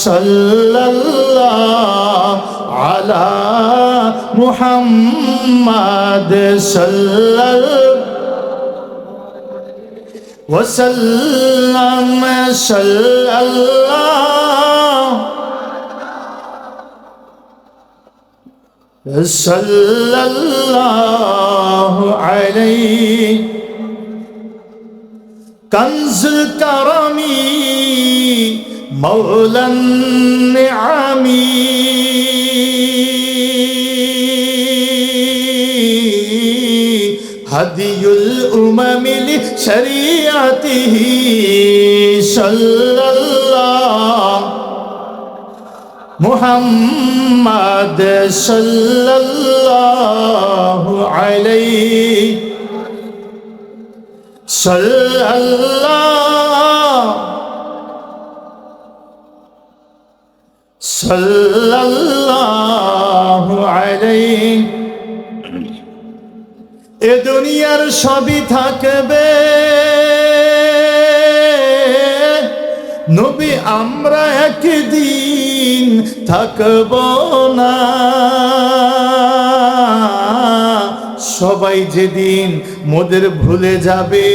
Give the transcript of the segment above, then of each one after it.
সাল্লাল্লাহু আলা মুহাম্মাদ সাল্লাল্লাহু ওয়াসাল্লাম সাল্লাল্লাহু আলাইহি কানজুল কারামি মাওলান নিআমি হাদিয়ুল উমামি লি শরিয়াতিহি সাল্লাল্লাহু মুহাম্মাদ সাল্লাল্লাহু আলাইহি সাল্লাল্লাহু আলাইহি এ দুনিয়ার সবই থাকবে নবী আমরা একদিন থাকব না সবাই যেদিন মোদের ভুলে যাবে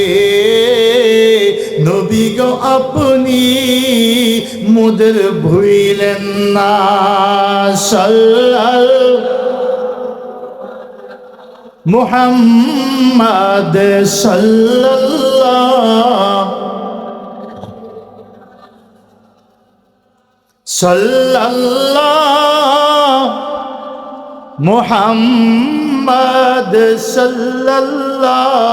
নবী গো আপনি মোদের ভুলিলেন না মুহাম্মাদ সাল্লাল্লাহু মুহাম্মাদ সাল্লাল্লাহু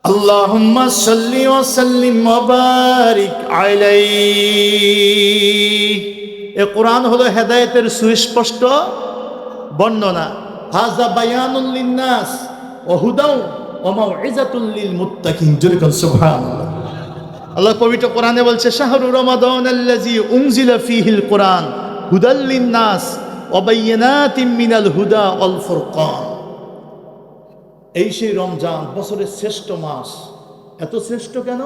আল্লাহুম্মা সাল্লি ওয়া সাল্লিম ওয়া বারিক আলাইহি এ কোরআন হলো হেদায়েতের সুস্পষ্ট বর্ণনা হাযা বায়ানুল লিন্নাস ওয়া হুদাও ওয়া মাউইযাতুল লিল মুত্তাকিন জোরে কোন সুবহানাল্লাহ আল্লাহ পবিত্র কোরআনে বলছে শাহরু রমাদানাল্লাযী উনজিলা ফীহিল কোরআন হুদাল লিন্নাস ওয়া বায়িনাতিম মিনাল হুদা ওয়াল ফুরকান এই সেই রমজান বছরের শ্রেষ্ঠ মাস এত শ্রেষ্ঠ কেন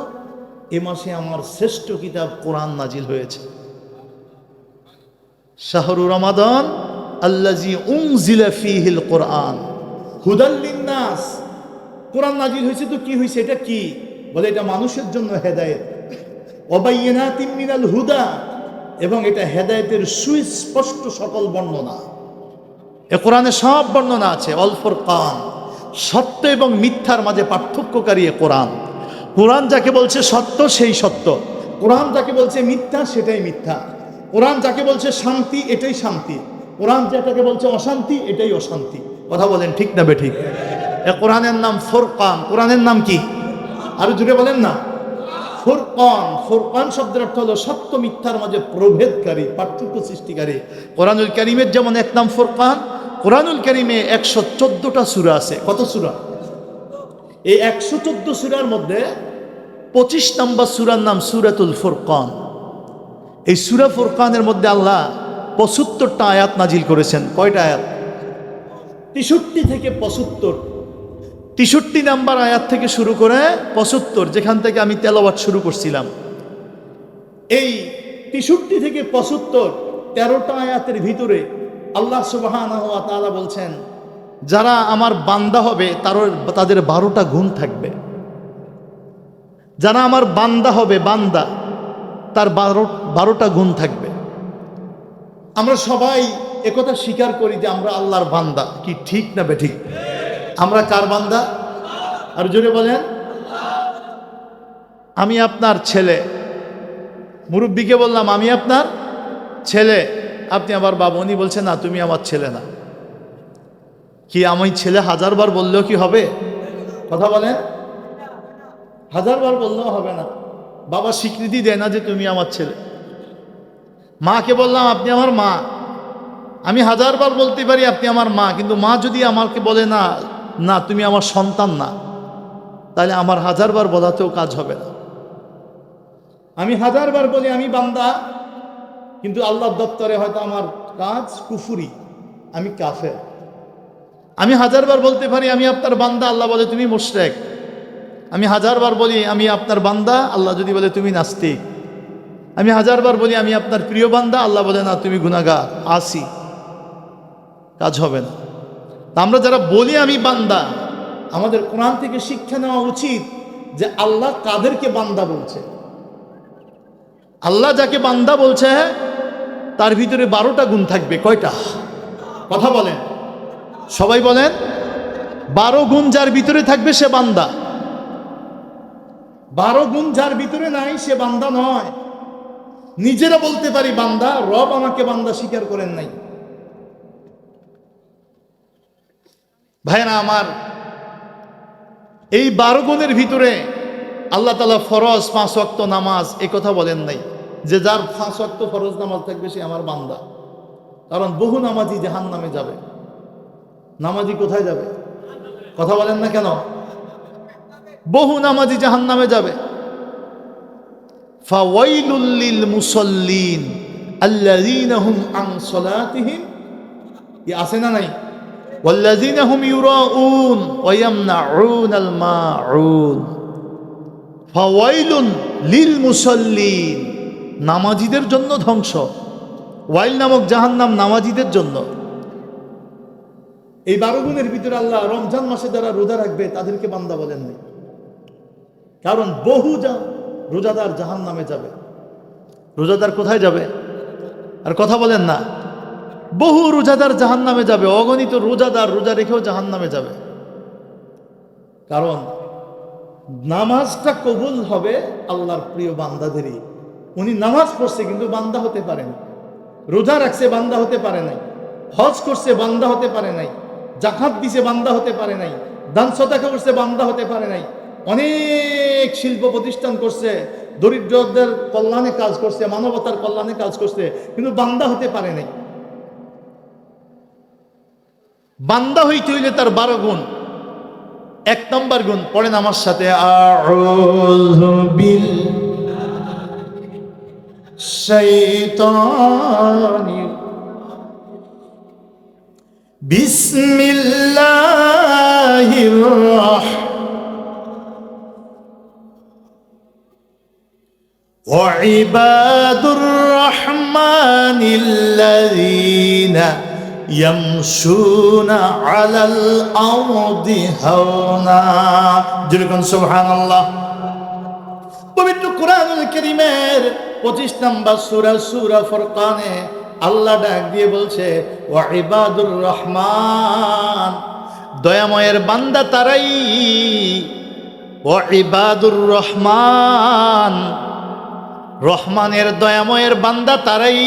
এই মাসে আমার শ্রেষ্ঠ কিতাব কোরআন নাজিল হয়েছে শাহরু রমাদান আল্লাযী উনজিলা ফীহিল কোরআন হুদাল লিন্নাস কোরআন নাজিল হয়েছে তো কি হয়েছে এটা কি বলে এটা মানুষের জন্য হেদায়েত ওয়া বায়িনাতিম মিনাল হুদা এবং এটা হেদায়েতের সুস্পষ্ট সকল বর্ণনা এ কোরআনে সব বর্ণনা আছে ওয়াল ফুরকান সত্য এবং মিথ্যার মাঝে পার্থক্যকারী এ কোরআন কোরআন যাকে বলছে সত্য সেই সত্য কোরআন যাকে বলছে মিথ্যা সেটাই মিথ্যা কোরআন যাকে বলছে শান্তি এটাই শান্তি কোরআন যেটাকে বলছে অশান্তি এটাই অশান্তি কথা বলেন ঠিক না বেঠিক এ কোরআনের নাম ফুরকান কোরআনের নাম কি আরো জুড়ে বলেন না ফুরকান ফুরকান শব্দের অর্থ হলো সত্য মিথ্যার মাঝে প্রভেদকারী পার্থক্য সৃষ্টিকারী কোরআনুল কারীমের যেমন এক নাম ফুরকান কোরআনুল কারীমে 114টা সূরা আছে কত সূরা এই 114 সূরার মধ্যে 25 নম্বর সূরার নাম সূরাতুল ফুরকান এই সূরা ফুরকানের মধ্যে আল্লাহ 75টা আয়াত নাজিল করেছেন কয়টা আয়াত 63 থেকে 75 63 নাম্বার আয়াত থেকে শুরু করে 75 যেখান থেকে আমি তেলাওয়াত শুরু করছিলাম এই 63 থেকে 75 13টা আয়াতের ভিতরে আল্লাহ সুবহানাহু ওয়া তাআলা বলছেন যারা আমার বান্দা হবে তাদের 12টা গুণ থাকবে যারা আমার বান্দা হবে বান্দা তার 12টা গুণ থাকবে আমরা সবাই একথা স্বীকার করি যে আমরা আল্লাহর বান্দা কি ঠিক না বেঠিক আমরা কার বান্দা আর জোরে বলেন আমি আপনার ছেলে মুরব্বিকে বললাম আমি আপনার ছেলে আপনি আমার বাবা উনি বলছেন না তুমি আমার ছেলে না কি আমি ছেলে 1000 বার বললেও কি হবে কথা বলেন 1000 বার বললেও হবে না বাবা স্বীকৃতি দেয় না যে তুমি আমার ছেলে মাকে বললাম আপনি আমার মা আমি 1000 বার বলতে পারি আপনি আমার মা কিন্তু মা যদি আমাকে বলে না না তুমি আমার সন্তান না তাহলে আমার 1000 বার বলাতেও কাজ হবে না আমি 1000 বার বলি আমি বান্দা কিন্তু আল্লাহর দপ্তরে হয়তো আমার কাজ কুফরি আমি কাফের আমি 1000 বার বলতে পারি আমি আপনার বান্দা আল্লাহ বলে তুমি মুশরিক আমি হাজারবার বলি আমি আপনার বান্দা, আল্লাহ যদি বলে তুমি নাস্তিক। আমি হাজারবার বলি আমি আপনার প্রিয় বান্দা, আল্লাহ বলে না তুমি গুনাহগার, আসি, কাজ হবে না। তা আমরা যারা বলি আমি বান্দা, আমাদের কোরআন থেকে শিক্ষা নেওয়া উচিত যে আল্লাহ কাদেরকে বান্দা বলছে। আল্লাহ যাকে বান্দা বলছে তার ভিতরে 12টা গুণ থাকবে। কয়টা? কথা বলেন, সবাই বলেন। 12 গুণ যার ভিতরে থাকবে সে বান্দা। 12 গুণ যার ভিতরে নাই সে বান্দা নয়। নিজেরা বলতে পারি বান্দা, রব আমাকে বান্দা স্বীকার করেন নাই। ভাইরা আমার, এই 12 গুণের ভিতরে আল্লাহ তাআলা ফরজ 5 ওয়াক্ত নামাজ এ কথা বলেন নাই যে যার 5 ওয়াক্ত ফরজ নামাজ থাকবে সে আমার বান্দা। কারণ বহু নামাজি জাহান্নামে যাবে। নামাজি কোথায় যাবে? কথা বলেন না কেন? বহু নামাজি জাহান্নামে যাবে। ফাওয়াইলুল লিল মুসাল্লিন আল্লাযীনা হুম আন সালাতিহিম, আছে না নাই? ওয়াল্লাযীনা হুম ইউরাউন ওয়া ইয়ামনাউনাল মাউন। ফাওয়াইলুন লিল মুসাল্লিন, নামাজিদের জন্য ধ্বংস। ওয়াইল নামক জাহান্নাম নামাজিদের জন্য। এই 12 গুণের ভিতরে আল্লাহ রমজান মাসে যারা রোজা রাখবে তাদেরকে বান্দা বলেন নাই। কারণ বহু রোজাদার জাহান্নামে যাবে। রোজাদার কোথায় যাবে? আর কথা বলেন না। বহু রোজাদার জাহান্নামে যাবে। অগণিত রোজাদার রোজা রেখেও জাহান্নামে যাবে। কারণ নামাজটা কবুল হবে আল্লাহর প্রিয় বান্দাদেরই। উনি নামাজ পড়ছে কিন্তু বান্দা হতে পারেন, রোজা রাখছে বান্দা হতে পারে নাই, হজ করছে বান্দা হতে পারে নাই, জাকাত দিছে বান্দা হতে পারে নাই, দান সদকা করছে বান্দা হতে পারে নাই, অনেক শিল্প প্রতিষ্ঠান করছে, দরিদ্রদের কল্যাণে কাজ করছে, মানবতার কল্যাণে কাজ করছে, কিন্তু বান্দা হতে পারে নাই। বান্দা হইতে হইলে তার 12 গুণ। 1 নম্বর গুণ পড়েন আমার সাথে, আউযু বিল্লাহি শাইতানির বিসমিল্লাহির ওয়া ইবাদুর রাহমানিল্লাযীনা ইয়ামশুনা আলাল আরদি হাওনা। যেরকম সুবহানাল্লাহ। পবিত্র কোরআনুল কারীমের 25 নম্বর সূরা সূরা ফুরকানে আল্লাহ ডাক দিয়ে বলছে, ওয়া ইবাদুর রহমান, দয়াময়ের বান্দা তারাই। ওয়া ইবাদুর রহমান, রহমানের দয়াময়ের বান্দা তারাই।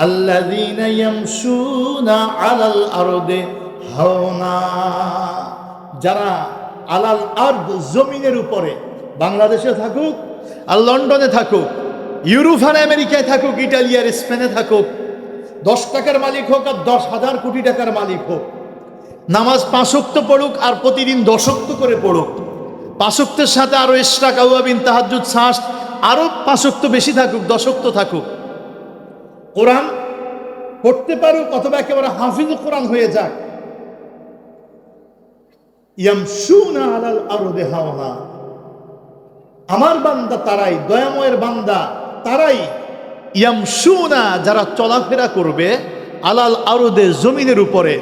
আল্লাযীনা ইয়ামশুনা আলাল আরদি হাওনা, যারা আলাল আরদ জমিনের উপরে, বাংলাদেশে থাকুক আর লন্ডনে থাকুক, ইউরোপ আর আমেরিকায় থাকুক, ইটালি আর স্পেনে থাকুক, 10 টাকার মালিক হোক আর 10,000 কোটি টাকার মালিক হোক, নামাজ 5 ওয়াক্ত পড়ুক আর প্রতিদিন 10 ওয়াক্ত করে পড়ুক, 5 ওয়াক্তের সাথে আরো এক্সট্রা কাওয়াবিন তাহাজ্জুদ সাস আরো 5 ওয়াক্ত বেশি থাকুক, 10 ওয়াক্ত থাকুক, কোরআন পড়তে পারুক অথবা একেবারে হাফিজ কোরআন হয়ে যাক, ইয়ামশুনা আলাল আরদি হাওনা, আমার বান্দা তারাই, দয়াময়ের বান্দা তারাই। ইয়ামশুনা, যারা চলাফেরা করবে আলাল আরদে জমিনের উপরে,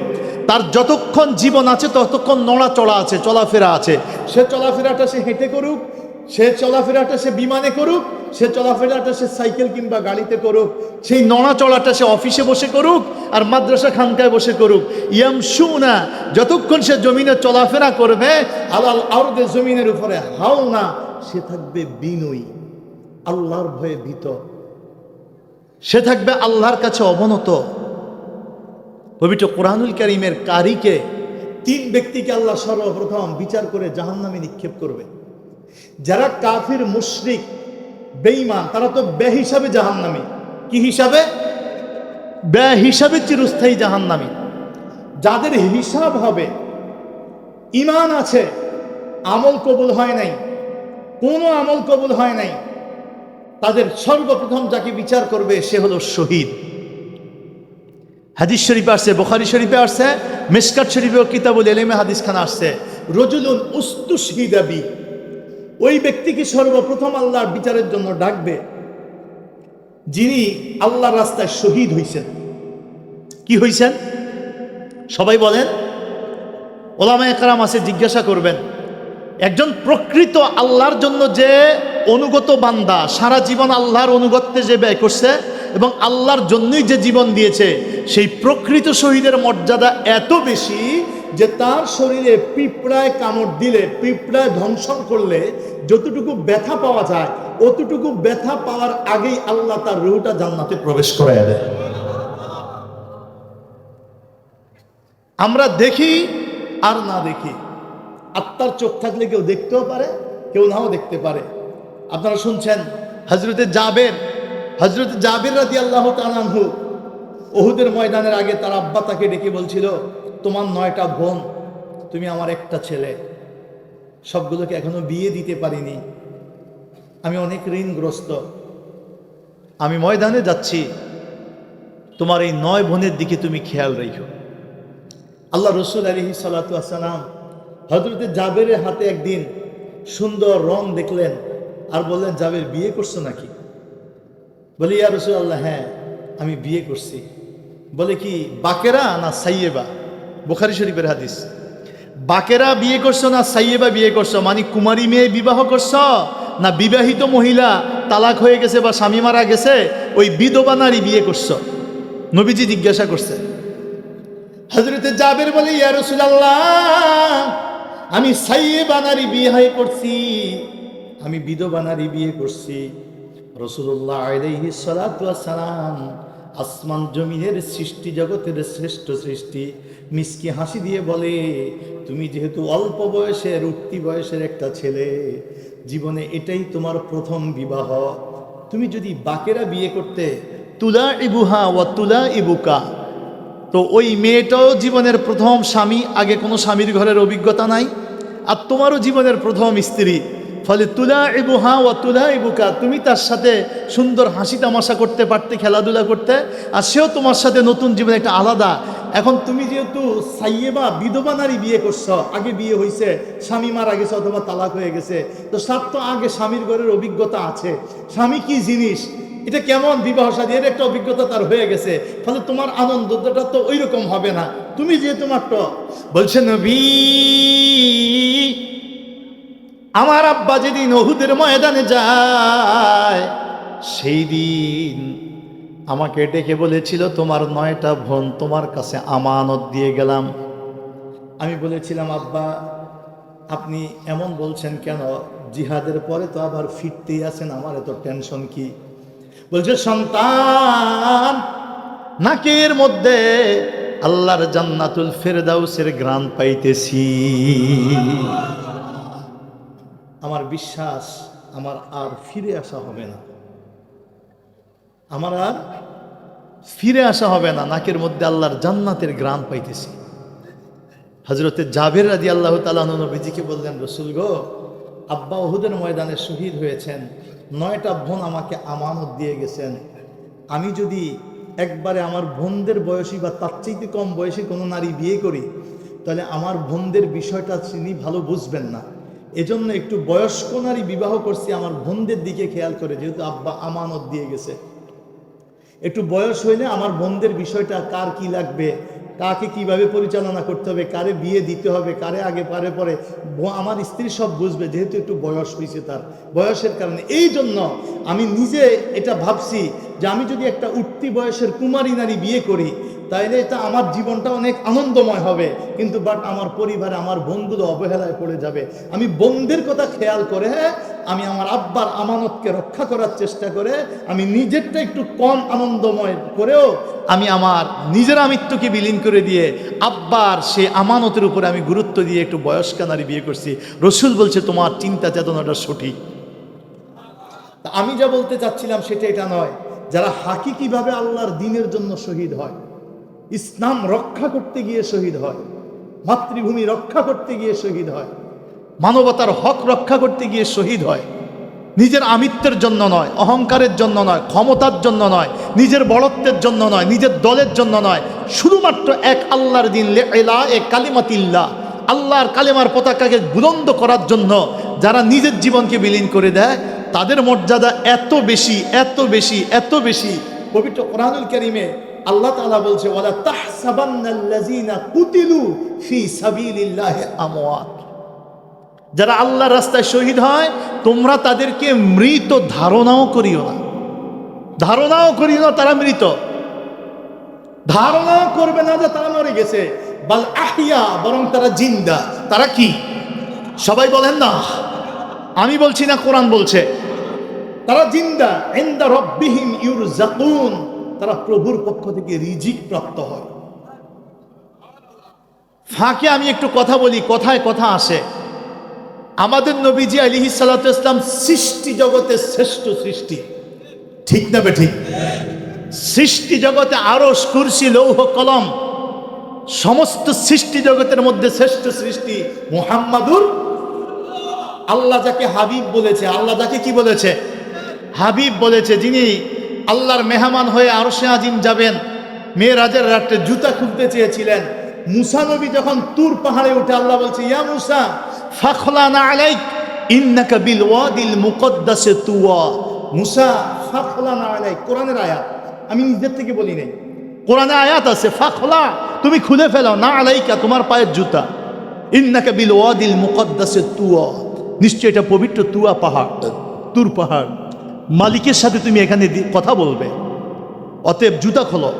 তার যতক্ষণ জীবন আছে ততক্ষণ নড়াচড়া আছে, চলাফেরা আছে। সে চলাফেরাটা সে হেঁটে করুক, সে চলাফেরাটা সে বিমানে করুক, সে চলাফেরাটা সে সাইকেল কিংবা গাড়িতে করুক, সেই নড়াচড়াটা সে অফিসে বসে করুক আর মাদ্রাসা খানকায় বসে করুক। ইয়ামশুনা, যতক্ষণ সে জমিনে চলাফেরা করবে আলাল আরদে জমিনের উপরে, হাওনা, সে থাকবে বিনয়ী, আল্লাহর ভয়ে ভীত, সে থাকবে আল্লাহর কাছে অবনত। পবিত্র কোরআনুল কারীমের কারিকে 3 ব্যক্তিকে আল্লাহ সর্বপ্রথম বিচার করে জাহান্নামে নিক্ষেপ করবে। যারা কাফির, মুশরিক, বেঈমান, তারা তো বেহিসাবে জাহান্নামী। কি হিসাবে? বেহিসাবে চিরস্থায়ী জাহান্নামী। যাদের হিসাব হবে, ঈমান আছে, আমল কবুল হয় নাই, কোনো আমল কবুল হয় নাই, তাদের সর্বপ্রথম যাকে বিচার করবে সে হলো শহীদ। হাদিস শরীফে আসছে, বুখারী শরীফে আসছে, মিশকাত শরীফে কিতাবুল ইলমে হাদিস খানা আসছে, রজুলুন উস্তুশহিদা বি, ওই ব্যক্তিকে সর্বপ্রথম আল্লাহর বিচারের জন্য ডাকবে যিনি আল্লাহর রাস্তায় শহীদ হইছেন। কি হইছেন সবাই বলেন? ওলামায়ে কেরাম আছে, জিজ্ঞাসা করবেন, একজন প্রকৃত আল্লাহর জন্য যে অনুগত বান্দা, সারা জীবন আল্লাহর অনুগত্যে যে ব্যয় করছে এবং আল্লাহর জন্যই যে জীবন দিয়েছে, সেই প্রকৃত শহীদের মর্যাদা এত বেশি যে তার শরীরে পিঁপড়ায় কামড় দিলে, পিঁপড়ায় ধ্বংসন করলে যতটুকু ব্যথা পাওয়া যায়, অতটুকু ব্যথা পাওয়ার আগেই আল্লাহ তার রূহটা জান্নাতে প্রবেশ করায় দেয়। আমরা দেখি আর না দেখি, আত্মার চোখ থাকলে কেউ দেখতেও পারে, কেউ নাও দেখতে পারে। আপনারা শুনছেন হযরতে জাবের রাদিয়াল্লাহু তাআলা আনহু উহুদের ময়দানের আগে তার আব্বা তাকে ডেকে বলছিল, তোমার 9টা বোন, তুমি আমার একটা ছেলে, সবগুলোকে এখনো বিয়ে দিতে পারিনি, আমি অনেক ঋণগ্রস্ত, আমি ময়দানে যাচ্ছি, তোমার এই 9 বোনের দিকে তুমি খেয়াল রেখো। আল্লাহ রসুল আলাইহিস সালাতু ওয়াস সালাম হযরতে জাবেরের হাতে একদিন সুন্দর রং দেখলেন আর বললেন, জাবের বিয়ে করছো নাকি? বলে, ইয়া রাসূলুল্লাহ, হ্যাঁ আমি বিয়ে করছি। বলে, কি বাকেরা না সাইয়েবা? বুখারী শরীফের হাদিস। বাকেরা বিয়ে করছো না সাইয়েবা বিয়ে করছো? মানে কুমারী মেয়ে বিবাহ করছো না বিবাহিত মহিলা তালাক হয়ে গেছে বা স্বামী মারা গেছে ওই বিধবা নারী বিয়ে করছো? নবীজি জিজ্ঞাসা করছে। হযরতে জাবের বলে, ইয়া রাসূলুল্লাহ, আমি সাইয়েবা নারী বিয়ে করছি, আমি বিধবা নারী বিয়ে করছি। রাসূলুল্লাহ আলাইহিস সালাতু ওয়াস সালাম, আসমান জমিনের সৃষ্টি জগতের শ্রেষ্ঠ সৃষ্টি, মিষ্টি হাসি দিয়ে বলে, তুমি যেহেতু অল্প বয়সের, উঠতি বয়সের একটা ছেলে, জীবনে এটাই তোমার প্রথম বিবাহ, তুমি যদি বাকেরা বিয়ে করতে, তুলা ইবুহা ওয়া তুলা ইবুকা, তো ওই মেয়েটাও জীবনের প্রথম স্বামী, আগে কোনো স্বামীর ঘরের অভিজ্ঞতা নাই, আর তোমারও জীবনের প্রথম স্ত্রী, ফলে তুলা ইবুহা ওয়া তুলা ইবুকা, তুমি তার সাথে সুন্দর হাসি তামাশা করতে পারতে, খেলাধুলা করতে, আর সেও তোমার সাথে নতুন জীবন একটা আলাদা। এখন তুমি যেহেতু সাইয়েবা বিধবা নারী বিয়ে করছো, আগে বিয়ে হয়েছে, স্বামী মারা গেছে অথবা তালাক হয়ে গেছে, তো তার তো আগে স্বামীর ঘরের অভিজ্ঞতা আছে, স্বামী কি জিনিস, এটা কেমন বিবাহ শাদী, এর একটা অভিজ্ঞতা তার হয়ে গেছে, ফলে তোমার আনন্দটা তো ওই রকম হবে না। তুমি যেহেতু মাত্র বলছে, নবী আমার আব্বা যেদিন উহুদের ময়দানে যায়, সেই দিন আমাকে ডেকে বলেছিল, তোমার 9টা বোন তোমার কাছে আমানত দিয়ে গেলাম। আমি বলেছিলাম, আব্বা আপনি এমন বলছেন কেন, জিহাদের পরে তো আবার ফিরতেই আছেন, আমার এত টেনশন কি? বলছে, সন্তান, নাকের মধ্যে আল্লাহর জান্নাতুল ফেরদাউসের ঘ্রাণ পাইতেছি, আমার বিশ্বাস আমার আর ফিরে আসা হবে না, আমার আর ফিরে আসা হবে না, নাকের মধ্যে আল্লাহর জান্নাতের ঘ্রাণ পাইতেছি। হযরতে জাবের রাদিয়াল্লাহু তাআলা আনহু নবীজিকে বললেন, রাসূল গো, আব্বা উহুদের ময়দানে শহীদ হয়েছেন, 9টা বোন আমাকে আমানত দিয়ে গেছেন, আমি যদি একবারে আমার বোনদের বয়সী বা তার চাইতে কম বয়সী কোনো নারী বিয়ে করি, তাহলে আমার বোনদের বিষয়টা তিনি ভালো বুঝবেন না, এজন্য একটু বয়স্ক নারী বিবাহ করছি আমার বোনদের দিকে খেয়াল করে, যেহেতু আব্বা আমানত দিয়ে গেছে, একটু বয়স হইলে আমার বোনদের বিষয়টা কার কি লাগবে, কাকে কিভাবে পরিচালনা করতে হবে, কারে বিয়ে দিতে হবে, কারে আগে পারে পরে, আমার স্ত্রী সব বুঝবে, যেহেতু একটু বয়স হয়েছে তার, বয়সের কারণে। এই জন্য আমি নিজে এটা ভাবছি যে আমি যদি একটা উঠতি বয়সের কুমারী নারী বিয়ে করি, তাইলে এটা আমার জীবনটা অনেক আনন্দময় হবে, কিন্তু বাট আমার পরিবারে আমার বোনগুলো অবহেলায় পড়ে যাবে। আমি বোনদের কথা খেয়াল করে আমি আমার আব্বার আমানতকে রক্ষা করার চেষ্টা করে আমি নিজেরটা একটু কম আনন্দময় করেও আমি আমার নিজের আমিত্বকে বিলীন করে দিয়ে আব্বার সে আমানতের উপরে আমি গুরুত্ব দিয়ে একটু বয়স্ক নারী বিয়ে করছি। রাসূল বলছে, তোমার চিন্তা চেতনাটা সঠিক। আমি যা বলতে চাচ্ছিলাম সেটা এটা নয়, যারা হাকিকিভাবে আল্লাহর দ্বীনের জন্য শহীদ হয়, ইসলাম রক্ষা করতে গিয়ে শহীদ হয়, মাতৃভূমি রক্ষা করতে গিয়ে শহীদ হয়, মানবতার হক রক্ষা করতে গিয়ে শহীদ হয়, নিজের আমিত্বের জন্য নয়, অহংকারের জন্য নয়, ক্ষমতার জন্য নয়, নিজের বড়ত্বের জন্য নয়, নিজের দলের জন্য নয়, শুধুমাত্র এক আল্লাহর দ্বীন, লিইলায়ে কালিমাতিল্লাহ, আল্লাহর কালেমার পতাকাকে বুলন্দ করার জন্য যারা নিজের জীবনকে বিলীন করে দেয়, তাদের মর্যাদা এত বেশি, এত বেশি, এত বেশি। পবিত্র কোরআনুল কারীমে আল্লাহ তাআলা বলছে, ওয়ালা তাহসাবান্নাল্লাযীনা কুতিলু ফি সাবিলিল্লাহি আমওয়াত। যারা আল্লাহর রাস্তায় শহীদ হয়, তোমরা তাদেরকে মৃত ধারণাও করিও না, ধারণাও করিও না তারা মৃত, ধারণাও করবে না যে তারা মরে গেছে। বাল আহিয়া, বরং তারা জিন্দা। তারা কি? সবাই বলেন না, আমি বলছি না, কোরআন বলছে। তারা জিন্দা, ইনদা রাব্বিহিম ইউরযাকুন, তারা প্রভুর পক্ষ থেকে রিজিক প্রাপ্ত হয়। ফাঁকে আমি একটু কথা বলি, কথায় কথা আসে। আমাদের নবীজি আলাইহিস সালাতু ওয়াস সালাম সৃষ্টি জগতের শ্রেষ্ঠ সৃষ্টি, ঠিক না বেঠিক? সৃষ্টি জগতে আরশ, কুরসি, লৌহ, কলম, সমস্ত সৃষ্টি জগতের মধ্যে শ্রেষ্ঠ সৃষ্টি মুহাম্মাদুর। আল্লাহ যাকে হাবিব বলেছে, আল্লাহ যাকে কি বলেছে? হাবিব বলেছে। যিনি আল্লাহর মেহমান হয়ে আরশে আজিম যাবেন, মেরাজের রাতে জুতা খুলতে চেয়েছিলেন। মুসা নবী যখন তুর পাহাড়ে উঠে, আল্লাহ বলছে, ইয়া মুসা ফাখলানা আলাইক ইন্নাকা বিল ওয়াদিল মুকদ্দাসে তুওয়া। মুসা ফাখলানা আলাইক, কোরআনের আয়াত, আমি নিজের থেকে বলি নাই, কোরআনে আয়াত আছে। ফাখলা, তুমি খুলে ফেলাও, না আলাইকা, তোমার পায়ের জুতা। ইন্নাকা বিল ওয়াদিল মুকদ্দাসে তুওয়া, নিশ্চয় এটা পবিত্র তুয়া পাহাড়, তুর পাহাড়। মালিকের সাথে তুমি এখানে কথা বলবে, অতএব জুতা খোলো।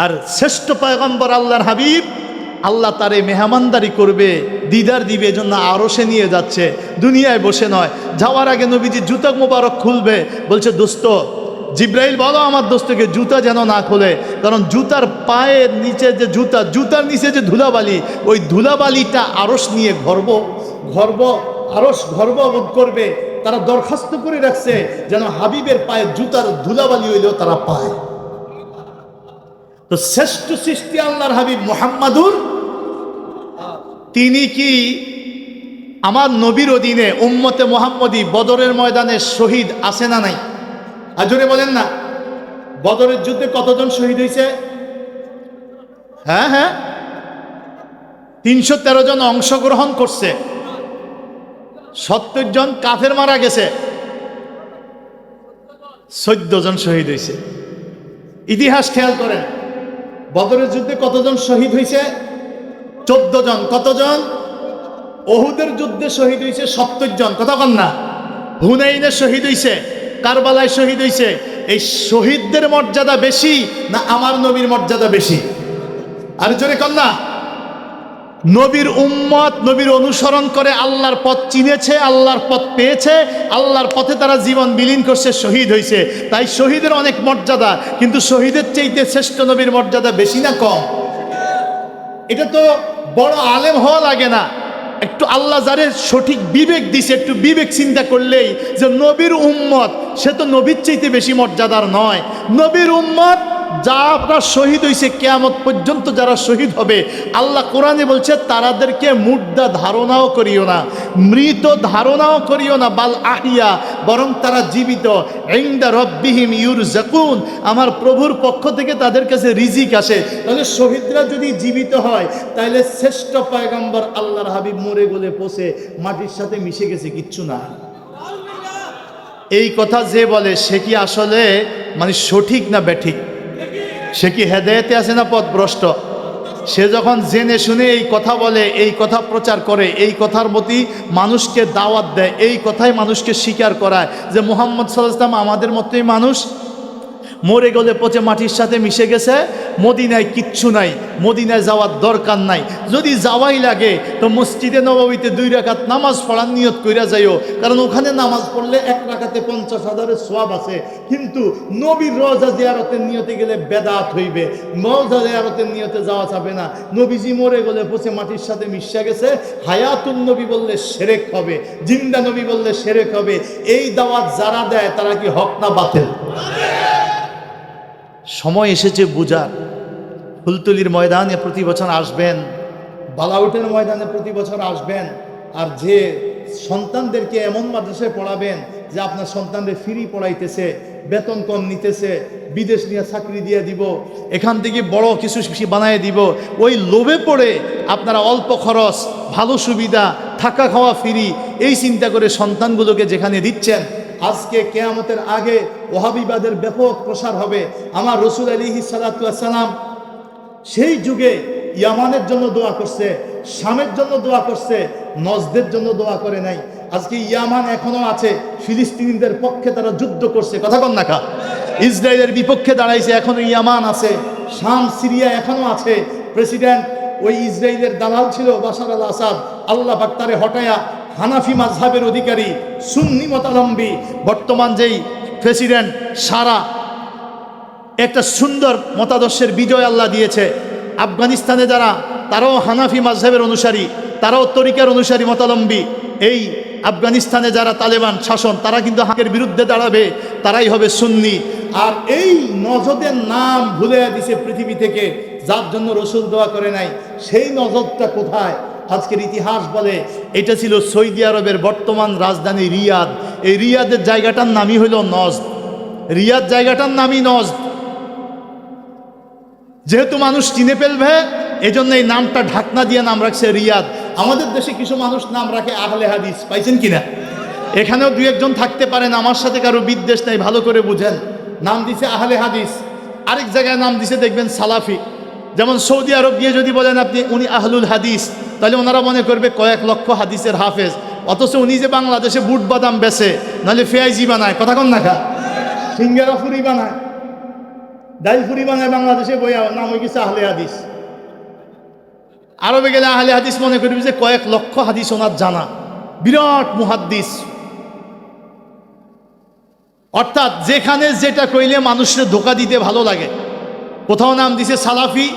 আর শ্রেষ্ঠ পয়গম্বর আল্লাহর হাবিব, আল্লাহ তারে মেহমানদারি করবে, দিদার দিবে, জন্য আরশে নিয়ে যাচ্ছে, দুনিয়ায় বসে নয়। যাওয়ার আগে নবীজি জুতা মোবারক খুলবে, বলছে, দোস্ত জিব্রাইল বলো আমার দোস্তকে জুতা যেন না খোলে, কারণ জুতার পায়ের নিচে যে জুতা, জুতার নিচে যে ধুলাবালি, ওই ধুলাবালিটা আরশ নিয়ে আরশ গর্ববোধ করবে। তারা দরখাস্ত করে রাখছে যেন হাবিবের পায়ে জুতার ধুলাবালি হইলেও তারা পায়। তো শ্রেষ্ঠ সৃষ্টি আল্লাহর হাবিব মুহাম্মাদুর, তিনি কি আমার নবীর অধীনে উম্মতে মুহাম্মদী বদরের ময়দানে শহীদ আছে না নাই? আজরে বলেন না, বদরের যুদ্ধে কতজন শহীদ হয়েছে? হ্যাঁ হ্যাঁ, 313 জন অংশগ্রহণ করছে, 70 জন কাফের মারা গেছে, 14 জন শহীদ হয়েছে। ইতিহাস খেয়াল করেন, বদরের যুদ্ধে কতজন শহীদ হয়েছে? 14 জন। কতজন? ওহুদের যুদ্ধে শহীদ হয়েছে 70 জন, কথা বল না। হুনাইনে শহীদ হয়েছে, কারবালায় শহীদ হয়েছে। এই শহীদদের মর্যাদা বেশি না আমার নবীর মর্যাদা বেশি? আর জোরে কর না। নবীর উম্মত নবীর অনুসরণ করে আল্লাহর পথ চিনেছে, আল্লাহর পথ পেয়েছে, আল্লাহর পথে তারা জীবন বিলীন করছে, শহীদ হয়েছে। তাই শহীদের অনেক মর্যাদা, কিন্তু শহীদের চাইতে শ্রেষ্ঠ নবীর মর্যাদা বেশি না কম? এটা তো বড় আলেম হওয়া লাগে না, একটু আল্লাহ যারে সঠিক বিবেক দিছে, একটু বিবেক চিন্তা করলেই যে নবীর উম্মত, সে তো নবীর চাইতে বেশি মর্যাদার নয়। নবীর উম্মত যারা শহীদ হয়েছে, কিয়ামত পর্যন্ত যারা শহীদ হবে, আল্লাহ কোরআনে বলছে তারাদেরকে মুর্দা ধারণাও করিও না, মৃত ধারণাও করিও না, বাল আহিয়া, বরং তারা জীবিত। ইনদা রাব্বিহিম ইউরযাকুন, আমার প্রভুর পক্ষ থেকে তাদের কাছে রিজিক আসে। তাহলে শহীদরা যদি জীবিত হয়, তাহলে শ্রেষ্ঠ পয়গম্বর আল্লাহর হাবিব মরে গলে পচে মাটির সাথে মিশে গেছে, কিচ্ছু না। এই কথা যে বলে সে কি আসলে মানে সঠিক না ব্যাঠিক? সে কি হেদায়েতে আছে না পথভ্রষ্ট? সে যখন জেনে শুনে এই কথা বলে, এই কথা প্রচার করে, এই কথার প্রতি মানুষকে দাওয়াত দেয়, এই কথাই মানুষকে স্বীকার করায় যে মুহাম্মদ সাল্লাল্লাহু আলাইহি ওয়াসাল্লাম আমাদের মতোই মানুষ, মরে গলে পচে মাটির সাথে মিশে গেছে, মদিনায় কিচ্ছু নাই, মদিনায় যাওয়ার দরকার নাই। যদি যাওয়াই লাগে তো মসজিদে নববীতে 2 রাকাত নামাজ পড়ার নিয়ত কইরা যাইও, কারণ ওখানে নামাজ পড়লে 1 রাকাতে 50,000-এর সওয়াব আছে। কিন্তু নবীর রওজা জিয়ারতের নিয়তে গেলে বেদাত হইবে, রওজা জিয়ারতের নিয়তে যাওয়া যাবে না। নবীজি মরে গলে পচে মাটির সাথে মিশে গেছে, হায়াতুন নবী বললে শিরক হবে, জিন্দা নবী বললে শিরক হবে। এই দাওয়াত যারা দেয় তারা কি হক না বাতিল? সময় এসেছে বুঝার। ফুলতলির ময়দানে প্রতি বছর আসবেন, বালাউটের ময়দানে প্রতি বছর আসবেন, আর যে সন্তানদেরকে এমন মাদ্রাসায় পড়াবেন যে আপনার সন্তানদের ফ্রি পড়াইতেছে, বেতন কম নিতেছে, বিদেশ নিয়ে চাকরি দিয়ে দিব, এখান থেকে বড় কিছু বানায় দিব। ওই লোভে পড়ে আপনারা অল্প খরচ, ভালো সুবিধা, থাকা খাওয়া ফ্রি, এই চিন্তা করে সন্তানগুলোকে যেখানে দিচ্ছেন, আজকে কিয়ামতের আগে ওহাবিবাদের ব্যাপক প্রসার হবে। আমার রাসূল আলাইহিস সালাতু ওয়াস সালাম সেই যুগে ইয়ামানের জন্য দোয়া করছে, শামের জন্য দোয়া করছে, নজদের জন্য দোয়া করে নাই। আজকে ইয়ামান এখনো আছে, ফিলিস্তিনিদের পক্ষে তারা যুদ্ধ করছে, কথা কন না কা, ইসরায়েলের বিপক্ষে দাঁড়াইছে, এখনো ইয়ামান আছে, শাম সিরিয়া এখনো আছে। প্রেসিডেন্ট ওই ইসরায়েলের দালাল ছিল বাশার আল আসাদ, আল্লাহ পাক তারে হটায়া হানাফি মাযহাবের অধিকারী, সুন্নি মতাবলম্বী বর্তমান যেই প্রেসিডেন্ট, সারা একটা সুন্দর মতাদর্শের বিজয় আল্লাহ দিয়েছে। আফগানিস্তানে যারা, তারাও হানাফি মাযহাবের অনুসারী, তারাও তরিকার অনুসারী মতাবলম্বী। এই আফগানিস্তানে যারা তালেবান শাসন, তারা কিন্তু হকের বিরুদ্ধে দাঁড়াবে, তারাই হবে সুন্নি। আর এই নজদের নাম ভুলে দিছে পৃথিবী থেকে, যার জন্য রসুল দোয়া করে নাই। সেই নজদটা কোথায়? আজকের ইতিহাস বলে এটা ছিল সৌদি আরবের বর্তমান রাজধানী রিয়াদ। এই রিয়াদের জায়গাটার নামই হইল নজদ। রিয়াদ জায়গাটার নামই নজদ। যেহেতু মানুষ চিনে ফেলবে, এই জন্য এই নামটা ঢাকনা দিয়ে নাম রাখছে রিয়াদ। আমাদের দেশে কিছু মানুষ নাম রাখে আহলে হাদিস, পাইছেন কিনা? এখানেও দুই একজন থাকতে পারেন, আমার সাথে কারো বিদ্বেষ নাই, ভালো করে বুঝেন। নাম দিছে আহলে হাদিস, আরেক জায়গায় নাম দিছে দেখবেন সালাফি। যেমন সৌদি আরব গিয়ে যদি বলেন আপনি উনি আহলুল হাদিস, তাহলে ওনারা মনে করবে কয়েক লক্ষ হাদিসের হাফেজ, অথচ উনি যে বাংলাদেশে বুট বাদাম বেচে, নাহলে ফেয়াইজি বানায়, কথা কন না খা, সিঙ্গারা ফুরি বানায়, ডাইল ফুরি বানায়, বাংলাদেশে বইয়া নাম হয়ে গেছে আহলে হাদিস। আরবে গেলে আহলে হাদিস মনে করবি যে কয়েক লক্ষ হাদিস ওনার জানা, বিরাট মুহাদ্দিস। অর্থাৎ যেখানে যেটা কইলে মানুষের ধোকা দিতে ভালো লাগে, কোথাও নাম দিছে সালাফি,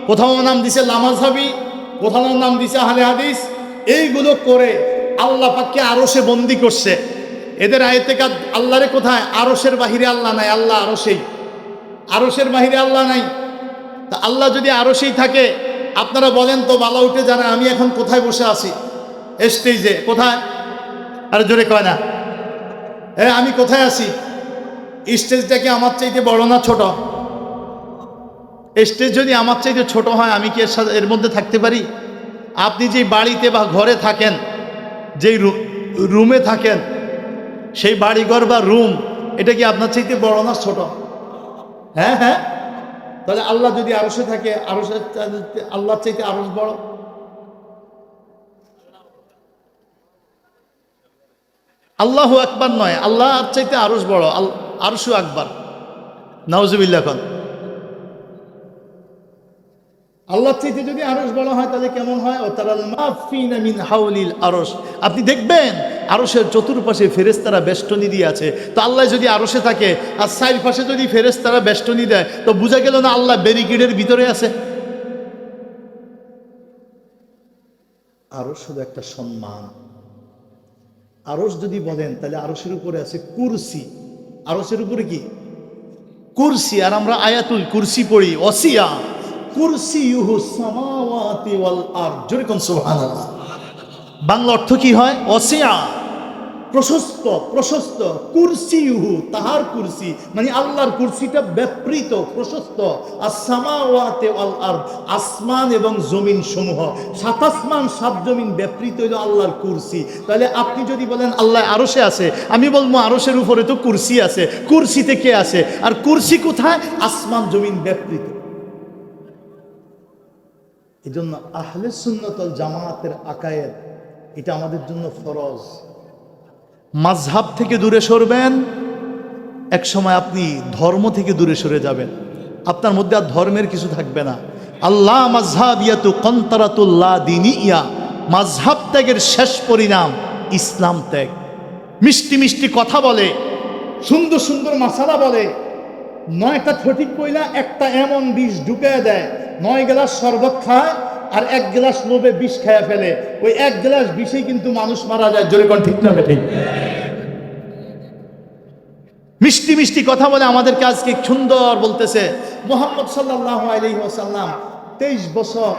কোথাও নাম দিছে লামাযহাবি, কোথাও নাম দিছে আহলে হাদিস। এইগুলো করে আল্লাহ পাককে আরশে বন্দি করছে। এদের আয়েতেকাদ আল্লাহরে কোথায়? আরশের বাহিরে আল্লাহ নাই, আল্লাহ আরশেই, আরশের বাহিরে আল্লাহ নাই। তা আল্লাহ যদি আরশেই থাকে, আপনারা বলেন তো বালা উঠে জানা, আমি এখন কোথায় বসে আছি? স্টেজে। কোথায়? আরে জোরে কয় না, আমি কোথায় আছি? স্টেজটা কি আমার চাইতে বড় না ছোট? স্টেজ যদি আমার চাইতে ছোট হয়, আমি কি এর সাথে এর মধ্যে থাকতে পারি? আপনি যে বাড়িতে বা ঘরে থাকেন, যেই রুমে থাকেন, সেই বাড়িঘর বা রুম, এটা কি আপনার চাইতে বড় না ছোট? হ্যাঁ হ্যাঁ। তাহলে আল্লাহ যদি আরশে থাকে, আরশের আল্লাহর চাইতে আরশ বড়? আল্লাহু আকবার নয়, আল্লাহর চাইতে আরশ বড়, আরশু আকবার। নাউজুবিল্লাহ। কোন আল্লাহর চাইতে যদি আরশ বড় হয়, তাহলে কেমন হয়? ও তারাল মাফিনা মিন হাউলিল আরশ। আপনি দেখবেন আরশের চতুর্পাশে ফেরেশতারা বেষ্টনী দিয়ে আছে। তো আল্লাহ যদি আরশে থাকে আর চার পাশে যদি ফেরেশতারা বেষ্টনী দেয়, তো বোঝা গেল না আল্লাহ ব্যারিকেডের ভিতরে আছে? আরশ শুধু একটা সম্মান। আরশ যদি বলেন, তাহলে আরশের উপরে আছে কুরসি। আরশের উপরে কি? কুরসি। আর আমরা আয়াতুল কুরসি পড়ি, ওয়াসিয়া কুরসিয়ুহু সামাওয়াতি ওয়াল আরদ। জোরে কোন সুবহানাল্লাহ। বাংলা অর্থ কি হয়? ওয়াসিয়া, প্রশস্ত, প্রশস্ত। কুরসিয়ুহু, তাহার কুরসি, মানে আল্লাহর কুরসিটা ব্যাপৃত, প্রশস্ত। আর সামাওয়াতি ওয়াল আরদ, আসমান এবং জমিন সমূহ, সাত আসমান সাত জমিন ব্যাপৃত হইল আল্লাহর কুরসি। তাহলে আপনি যদি বলেন আল্লাহ আরশে আছে, আমি বলবো আরশের উপরে তো কুরসি আছে। কুরসিতে কে আছে? আর কুরসি কোথায়? আসমান জমিন ব্যাপৃত। এই জন্য আহলে সুন্নাত ওয়াল জামাতের আকায়েদ, এটা আমাদের জন্য ফরজ। মাযহাব থেকে দূরে সরবেন, এক সময় আপনি ধর্ম থেকে দূরে সরে যাবেন, আপনার মধ্যে আর ধর্মের কিছু থাকবে না। আল্লাহ মাযহাবিয়াতু কন্তারাতুল্লাহ দিনিয়া, মাযহাব ত্যাগের শেষ পরিণাম ইসলাম ত্যাগ। মিষ্টি মিষ্টি কথা বলে, সুন্দর সুন্দর মাসালা বলে, 9টা সঠিক কইলা একটা এমন বিষ ঢুকে দেয়, 9 গ্লাস শরবত খায় আর 1 গ্লাস লোভে বিষ খায়া ফেলে। ওই 1 গ্লাস বিষেই কিন্তু মানুষ মারা যায়। জোরে কোন ঠিক না ঠিক? মিষ্টি মিষ্টি কথা বলে আমাদেরকে আজকে সুন্দর বলতেছে। মুহাম্মদ সাল্লাল্লাহু আলাইহি ওয়াসাল্লাম 23 বছর,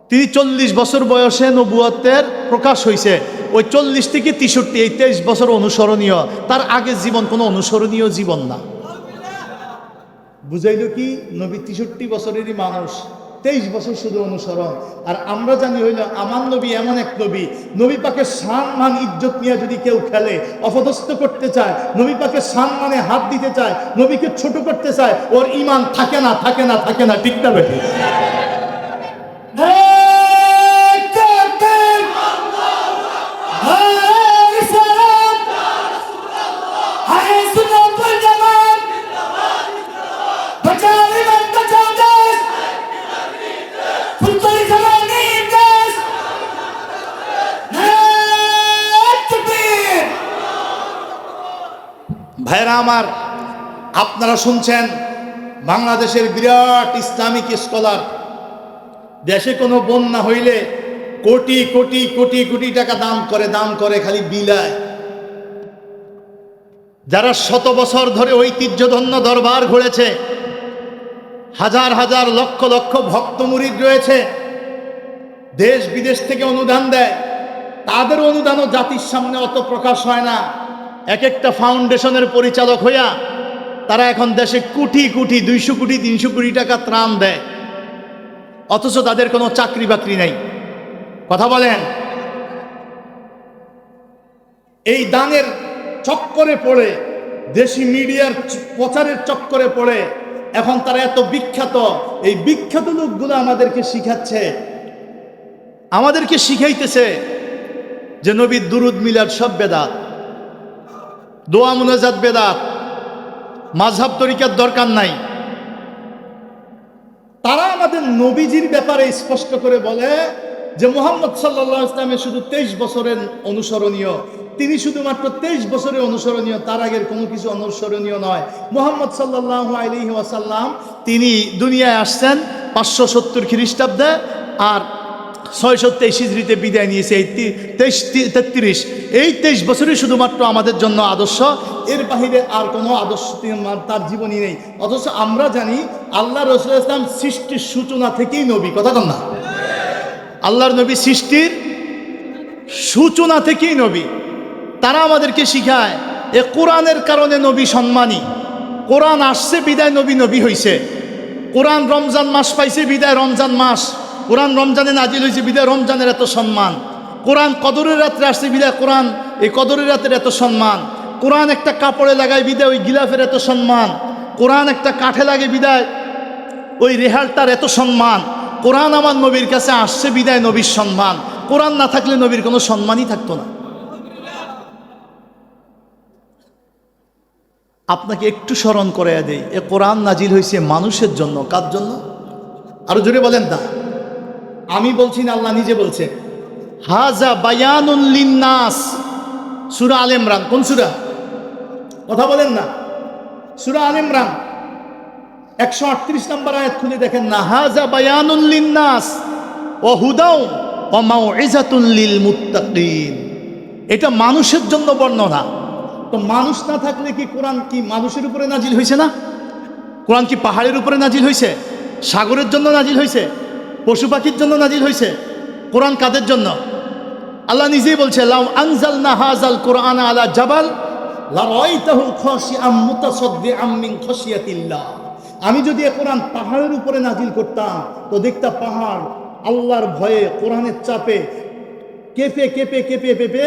তিনি 40 বছর বয়সে নবুয়তের প্রকাশ হয়েছে। ওই 40 থেকে 63, এই 23 বছর অনুসরণীয়। তার আগের জীবন কোনো অনুসরণীয় জীবন না। বুঝাইল কি? নবী 63 বছরেরই মানুষ, 23 বছর শুধু অনুসরণ। আর আমরা জানি হইল আমার নবী এমন এক নবী, নবী পাকের সম্মান ইজ্জত নিয়ে যদি কেউ খেলে, অপদস্থ করতে চায়, নবী পাকের সম্মানে হাত দিতে চায়, নবীকে ছোট করতে চায়, ওর ঈমান থাকে না, থাকে না, থাকে না। ঠিক না বেশি? ভাইরা আমার, আপনারা শুনছেন বাংলাদেশের বিরাট ইসলামিক স্কলার, দেশে কোনো বন্যা হইলে কোটি কোটি কোটি কোটি টাকা দান করে খালি বিলায়। যারা শত বছর ধরে ঐতিহ্যধন্য দরবার ঘুরেছে, হাজার হাজার লক্ষ লক্ষ ভক্ত মুরিদ রয়েছে, দেশ বিদেশ থেকে অনুদান দেয়, তাদের অনুদানও জাতির সামনে অত প্রকাশ হয় না। এক একটা ফাউন্ডেশনের পরিচালক হইয়া তারা এখন দেশে কোটি কোটি 200 কোটি 300 কোটি টাকা ত্রাণ দেয়, অথচ তাদের কোনো চাকরি বাকরি নাই। কথা বলেন। এই দানের চক্করে পড়ে, দেশি মিডিয়ার প্রচারের চক্করে পড়ে এখন তারা এত বিখ্যাত। এই বিখ্যাত লোকগুলো আমাদেরকে শিখাচ্ছে, আমাদেরকে শিখাইতেছে যে নবীর দুরুদ মিলাদ সব বেদাত, দোয়া মুনাজাত বেদাত, মাযহাব তরিকার দরকার নাই। তারা আমাদের নবীজির ব্যাপারে স্পষ্ট করে বলে যে মুহাম্মদ সাল্লাল্লাহু আলাইহি ওয়াসাল্লাম শুধু 23 বছরের অনুসরণীয়, তিনি শুধুমাত্র 23 বছরের অনুসরণীয়, তার আগের কোনো কিছু অনুসরণীয় নয়। মুহাম্মদ সাল্লাল্লাহু আলাইহি ওয়াসাল্লাম তিনি দুনিয়ায় আসছেন 570 খ্রিস্টাব্দে, আর 623 হিজরিতে বিদায় নিয়েছে। এই 23 বছরই শুধুমাত্র আমাদের জন্য আদর্শ, এর বাহিরে আর কোনো আদর্শ তার জীবনই নেই। অথচ আমরা জানি আল্লাহ রাসূল সাল্লাল্লাহু আলাইহি ওয়াসাল্লাম সৃষ্টির সূচনা থেকেই নবী। কথা বল না? আল্লাহর নবী সৃষ্টির সূচনা থেকেই নবী। তারা আমাদেরকে শিখায় এ কোরআনের কারণে নবী সম্মানী, কোরআন আসছে বিদায় নবী নবী হইছে, কোরআন রমজান মাস পাইছে বিদায় রমজান মাস, কোরআন রমজানে নাজিল হয়েছে বিদায় রমজানের এত সম্মান, কোরআন কদরের রাত্রে আসছে বিদায় কোরআন এই কদরের রাতের এত সম্মান, কোরআন একটা কাপড়ে লাগায় বিদায় ওই গিলাফের এত সম্মান, কোরআন একটা কাঠে লাগে বিদায় ওই রেহালটার এত সম্মান। কোরআন আমার নবীর কাছে আসছে বিদায় নবীর সম্মান, কোরআন না থাকলে নবীর কোনো সম্মানই থাকতো না। আপনাকে একটু স্মরণ করে দেই, এ কোরআন নাজিল হয়েছে মানুষের জন্য। কার জন্য? আরো জোরে বলেন না। আমি বলছি না, আল্লাহ নিজে বলছে হাজা বায়ানুল লিন্নাস। সূরা আলে ইমরান। কোন সূরা? কথা বলেন না। সূরা আলে ইমরান 138 নম্বর আয়াত খুলে দেখেন না। হাজা বায়ানুল লিন্নাস ওয়া হুদাও ওয়া মাউইজাতুল লিল মুত্তাকিন। এটা মানুষের জন্য বর্ণনা। তো মানুষ না থাকলে কি কোরআন কি মানুষের উপরে নাজিল হয়েছে না? কোরআন কি পাহাড়ের উপরে নাজিল হয়েছে? সাগরের জন্য নাজিল হয়েছে? পশু পাখির জন্য নাজিল হয়েছে? কোরআন কাদের জন্য? আল্লাহ নিজেই বলছে লাউ আনজালনা হাযাল কোরআন আলা জাবাল লারাইতাহু খাশিআম মুতাসাদ্দিআম মিন খাশিয়াতিল্লাহ। আমি যদি এই কোরআন পাহাড়ের উপরে নাজিল করতাম তো দেখতা পাহাড় আল্লাহর ভয়ে কোরআনের চাপে কেঁপে কেঁপে কেঁপে কেঁপে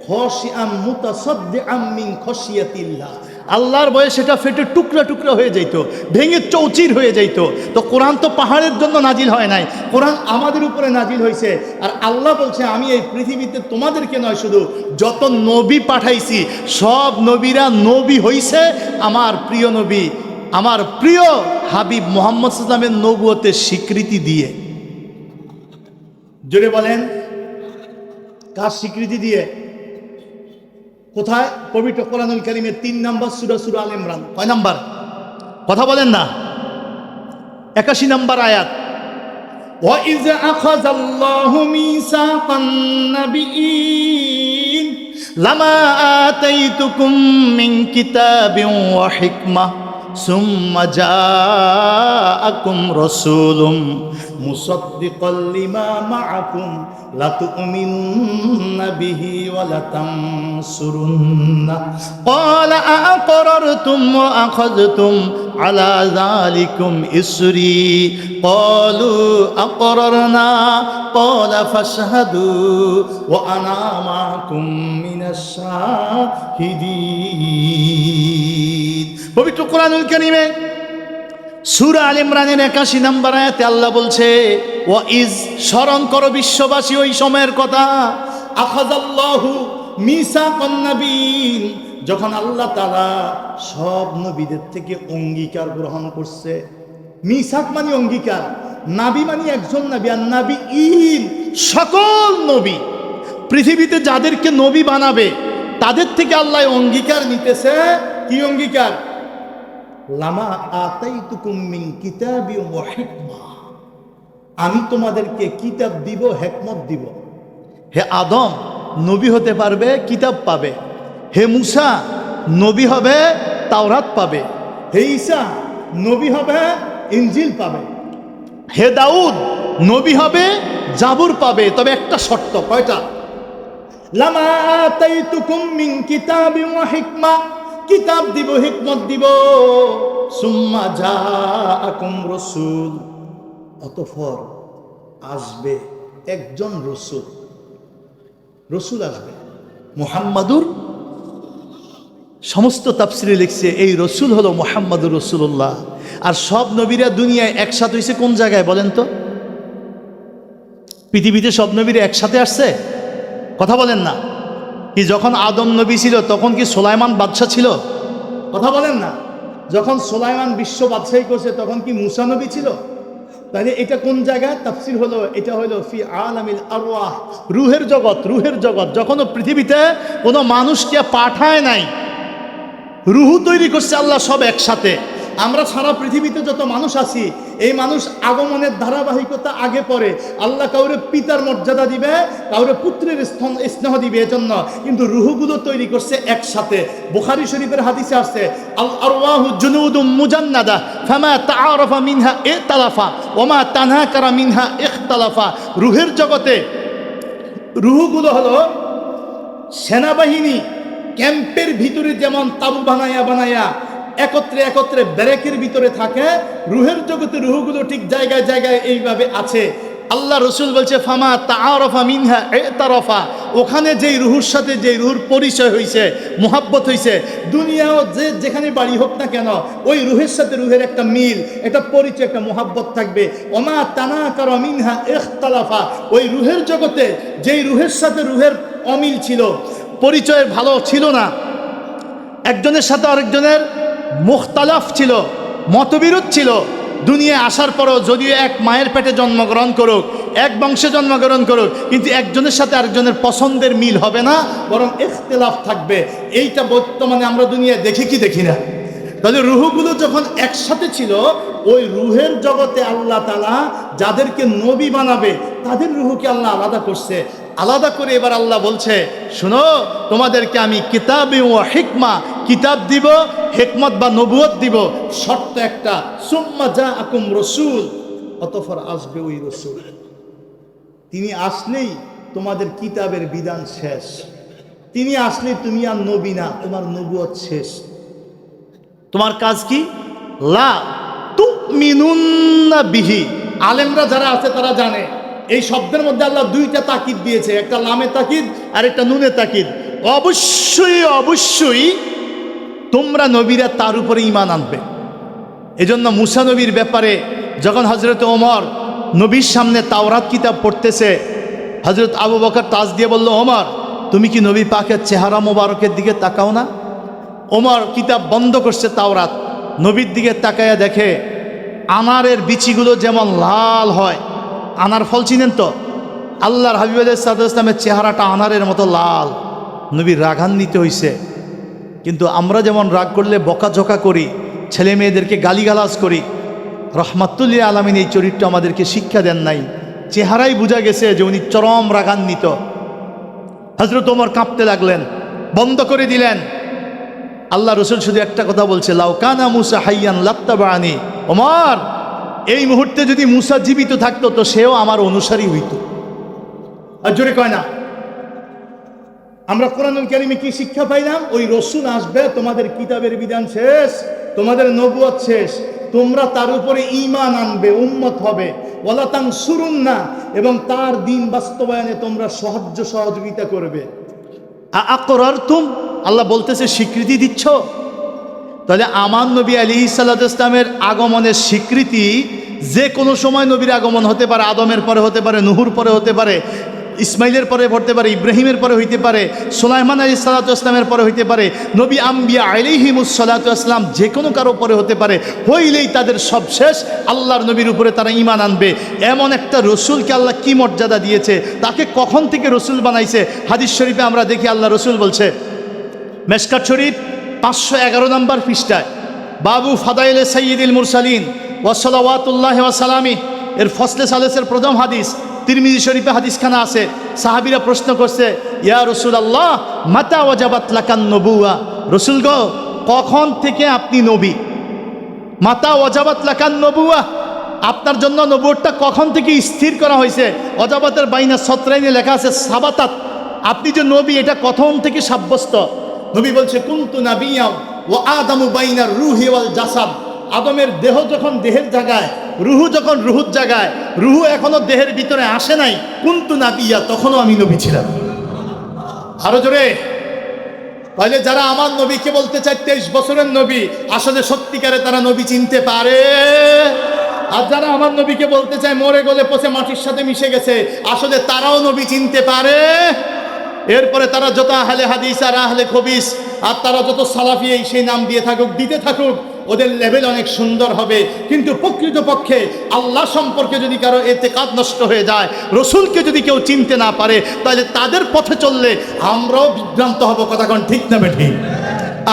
খাশিআম মুতাসাদ্দিআম মিন খাশিয়াতিল্লাহ, আল্লাহর ভয়ে সেটা ফেটে টুকরা টুকরা হয়ে যাইত, ভেঙে চৌচির হয়ে যাইত। তো কোরআন তো পাহাড়ের জন্য নাজিল হয় নাই, কোরআন আমাদের উপরে নাজিল হয়েছে। আর আল্লাহ বলছে আমি এই পৃথিবীতে তোমাদেরকে নয়, শুধু যত নবী পাঠাইছি সব নবীরা নবী হইছে আমার প্রিয় নবী, আমার প্রিয় হাবিব মুহাম্মদ সাল্লাল্লাহু আলাইহি ওয়াসাল্লামের নবুয়তের স্বীকৃতি দিয়ে। জোরে বলেন, কার স্বীকৃতি দিয়ে? কোথায়? পবিত্র কোরআনুল কারীমের 3 নম্বর সূরা, সূরা আলে ইমরান। কয় নাম্বার? কথা বলেন না। 81 নম্বর আয়াত। ওয়া ইয আখাযাল্লাহু মিসাকান নাবিয়্যিন লামা আতাইতুকুম মিন কিতাবিন ওয়া হিকমাহ সুম্মা জাআকুম রাসূলুম মুসাদ্দিকাল লিমা মাআকুম লাতুমিনুন্না বিহি ওয়া লাতানসুরুন্না ক্বালা আ'আকরারতুম ওয়া আখাযতুম আলা যালিকুম ইসরি ক্বালু আ'আকরারনা ক্বালা ফাশহাদু ওয়া আনা মা'কুম মিনাশ শাহিদিন। পবিত্র কোরআনুল কারীমে সূরা আল ইমরানের 81 নম্বর আয়াতে আল্লাহ বলছে, ওয়াইজ, স্মরণ করো বিশ্ববাসী ওই সময়ের কথা, আখাযাল্লাহু মিসাকান নাবিয়্যিন, যখন আল্লাহ তাআলা সব নবীদের থেকে অঙ্গীকার গ্রহণ করছে। মিসাক মানে অঙ্গীকার, নাবী মানে একজন নবী, আর নাবিয়্যিন সকল নবী, পৃথিবীতে যাদেরকে নবী বানাবে তাদের থেকে আল্লাহ অঙ্গীকার নিতেছে। কি অঙ্গীকার? লামা আতাইতুকুম মিন কিতাবিন ওয়া হিকমা, আমি তোমাদেরকে কিতাব দিব, হিকমত দিব। হে আদম নবী হতে পারবে, কিতাব পাবে। হে মুসা নবী হবে, তাওরাত পাবে। হে ঈসা নবী হবে, ইনজিল পাবে। হে দাউদ নবী হবে, জাবুর পাবে। তবে একটা শর্ত। কয়টা? লামা আতাইতুকুম মিন কিতাবিন ওয়া হিকমা, কিতাব দিব, হিকমত দিব। সুম্মা জাআকুম রাসূল, অতঃপর আসবে একজন রসূল। রসূল আসবে মুহাম্মাদুর, সমস্ত তাফসিরে লিখছে এই রসূল হলো মুহাম্মাদুর রাসূলুল্লাহ। আর সব নবীরা দুনিয়ায় একসাথে হয়েছে কোন জায়গায় বলেন তো? পৃথিবীতে সব নবীরা একসাথে আসছে? কথা বলেন না। কি যখন আদম নবী ছিল তখন কি সুলাইমান বাদশাহ ছিল? কথা বলেন না। যখন সুলাইমান বিশ্ব বাদশাহী করছে তখন কি মুসা নবী ছিল? তাহলে এটা কোন জায়গা? তাফসীর হলো এটা হলো ফি আলামিল আরওয়াহ, রুহের জগৎ। রুহের জগৎ যখন পৃথিবীতে কোনো মানুষকে পাঠায় নাই, রুহু তৈরি করছে আল্লাহ সব একসাথে। আমরা সারা পৃথিবীতে যত মানুষ আছি, এই মানুষ আগমনের ধারাবাহিকতা আগে পরে। আল্লাহ কাউরে পিতার মর্যাদা দিবে, কাউরে পুত্রের স্নেহ দিবে, এজন্য কিন্তু রুহুগুলো তৈরি করছে একসাথে। বুখারী শরীফের হাদিসে আসছে, আল আরওয়াহু জুনুদুম মুজান্নাদা ফামা তাআরাফা মিনহা ইখতালাফা ওয়া মা তানাকারা মিনহা ইখতালাফা। রুহের জগতে রুহুগুলো হলো সেনাবাহিনী, ক্যাম্পের ভিতরে যেমন তাবু বানায়া বানায়া একত্রে একত্রে ব্যারেকের ভিতরে থাকে, রুহের জগতে রুহগুলো ঠিক জায়গায় জায়গায় এইভাবে আছে। আল্লাহ রসুল বলছে ফামা তাআরাফা মিনহা ইতারাফা, ওখানে যেই রুহুর সাথে যেই রুহুর পরিচয় হয়েছে, মোহাব্বত হয়েছে, দুনিয়াও যেখানে বাড়ি হোক না কেন, ওই রুহের সাথে রুহের একটা মিল, একটা পরিচয়, একটা মোহাব্বত থাকবে। ওমা তানাকারা মিনহা ইখতালাফা, ওই রুহের জগতে যেই রুহের সাথে রুহের অমিল ছিল, পরিচয়ের ভালো ছিল না, একজনের সাথে আরেকজনের মুখতালাফ ছিল, মতবিরোধ ছিল, দুনিয়ায় আসার পরও যদিও এক মায়ের পেটে জন্মগ্রহণ করুক, এক বংশে জন্মগ্রহণ করুক, কিন্তু একজনের সাথে আরেকজনের পছন্দের মিল হবে না, বরং ইখতিলাফ থাকবে। এইটা বর্তমানে আমরা দুনিয়ায় দেখি কি দেখি না? তাহলে রুহগুলো যখন একসাথে ছিল, ওই রুহের জগতে আল্লাহ তাআলা যাদেরকে নবী বানাবে তাদের রুহকে আল্লাহ আলাদা করছে। আলাদা করে এবার আল্লাহ বলছে, শোনো তোমাদেরকে আমি কিতাবে ও হিকমা, কিতাব দিব, হিকমত বা নবুয়ত দিব। শর্ত একটা, সুম্মা জাআকুম রাসূল, অতঃপর আসবে ওই রাসূল। তিনি আসলেই তোমাদের কিতাবের বিধান শেষ। তিনি আসলেই তুমি আর নবী না, তোমার নবুয়ত শেষ। তোমার কাজ কি? লা তুমিনুন্না বিহি। আলেমরা যারা আছে তারা জানে এই শব্দের মধ্যে আল্লাহ দুইটা তাকিদ দিয়েছে, একটা লামে তাকিদ আর একটা নুনে তাকিদ। অবশ্যই অবশ্যই তোমরা নবীরা তার উপরে ঈমান আনবে। এজন্য মুসা নবীর ব্যাপারে যখন হযরত ওমর নবীর সামনে তাওরাত কিতাব পড়তেছে, হযরত আবু বকর তাজ দিয়ে বলল, ওমর তুমি কি নবী পাকের চেহারা মোবারকের দিকে তাকাও না? ওমর কিতাব বন্ধ করছে তাওরাত, নবীর দিকে তাকায়া দেখে আনারের বিচিগুলো যেমন লাল হয়, আনার ফল চিনেন তো? আল্লাহর হাবিব আলাইহিস সালাতু ওয়াস সালামের চেহারাটা আনারের মতো লাল। নবীর রাগান্বিত হইছে। কিন্তু আমরা যেমন রাগ করলে বকাঝকা করি, ছেলে মেয়েদেরকে গালিগালাজ করি, রহমাতুল লিল আলামিন এই চরিত্র আমাদেরকে শিক্ষা দেন নাই। চেহারাই বোঝা গেছে যে উনি চরম রাগান্বিত। হযরত ওমর কাঁপতে লাগলেন, বন্ধ করে দিলেন। আল্লাহ রসুল শুধু একটা কথা বলছে, লাউ কানা মুসা হাইয়ান লাত্তাবানি। ওমর, এই মুহূর্তে যদি মুসা জীবিত থাকতো তো সেও আমার অনুসারী হইত। আর জোরে কয় না। আমরা কোরআনুল কারীমে কি শিক্ষা পাইলাম? ওই রসুল আসবে, তোমাদের কিতাবের বিধান শেষ, তোমাদের নবুয়ত শেষ, তোমরা তার উপরে ঈমান আনবে, উম্মত হবে, ওয়ালা তানসুরুন্না, এবং তার দ্বীন বাস্তবায়নে তোমরা সাহায্য সহযোগিতা করবে। আকরারতুম, আল্লাহ বলতেছে স্বীকৃতি দিচ্ছ। তাহলে আমার নবী আলাইহিস সালাতু ওয়াস সালামের আগমনের স্বীকৃতি যে কোনো সময় নবীর আগমন হতে পারে, আদমের পরে হতে পারে, নূহুর পরে হতে পারে, ইসমাইলের পরে হতে পারে, ইব্রাহিমের পরে হইতে পারে, সুলাইমান আলাইহিস সালাতু ওয়াস সালামের পরে হইতে পারে, নবী আম্বিয়া আলাইহিমুস সালাতু ওয়াস সালাম যে কোনো কারো পরে হতে পারে। হইলেই তাদের সব শেষ, আল্লাহর নবীর উপরে তারা ঈমান আনবে। এমন একটা রসুলকে আল্লাহ কি মর্যাদা দিয়েছে, তাকে কখন থেকে রসুল বানাইছে। হাদিস শরীফে আমরা দেখি আল্লাহ রসুল বলছে, মেশকাত শরীফ 511 নম্বর পৃষ্ঠায়, বাবু ফাদাইলে সাইয়্যিদুল মুরসালিন ওয়া সালাওয়াতুল্লাহি ওয়া সালামি এর ফসলে সালেসের প্রথম হাদিস, তিরমিজি শরীফে হাদিসখানা আছে। সাহাবীরা প্রশ্ন করছে, ইয়া রাসূলুল্লাহ মাতা ওয়াজাবাত লাকান নবুওয়া, রসুল গো কখন থেকে আপনি নবী? মাতা ওয়াজাবাত লাকান নবুওয়া, আপনার জন্য নবুয়তটা কখন থেকে স্থির করা হয়েছে? ওয়াজাবাতের বাইনা সত্রাইনে লেখা আছে সাবাতাত, আপনি যে নবী এটা কখন থেকে সাব্যস্ত? নবী বলছে, কুনতু নাবিয়্যা ওয়া আদামু বাইনার রূহি ওয়াল জাসাদ, আদমের দেহ যখন দেহের জায়গায়, রুহু যখন রুহুর জায়গায়, রুহু এখনো দেহের ভিতরে আসে নাই, কুনতু নাবিয়্যা, তখনও আমি নবী ছিলাম। আরো জোরে। তাহলে যারা আমার নবীকে বলতে চায় 23 বছরের নবী, আসলে সত্যিকারে তারা নবী চিনতে পারে? আর যারা আমার নবীকে বলতে চায় মরে গলে পচে মাটির সাথে মিশে গেছে, আসলে তারাও নবী চিনতে পারে? এরপরে তারা যত আহলে হাদিস আর আহলে খবিস আর তারা যত সালাফি এই সেই নাম দিয়ে থাকুক, দিতে থাকুক, ওদের লেভেল অনেক সুন্দর হবে। কিন্তু প্রকৃতপক্ষে আল্লাহ সম্পর্কে যদি কারো এতেকাদ নষ্ট হয়ে যায়, রসুলকে যদি কেউ চিনতে না পারে, তাহলে তাদের পথে চললে আমরাও বিভ্রান্ত হব। কথা কোন ঠিক না বেঠিক?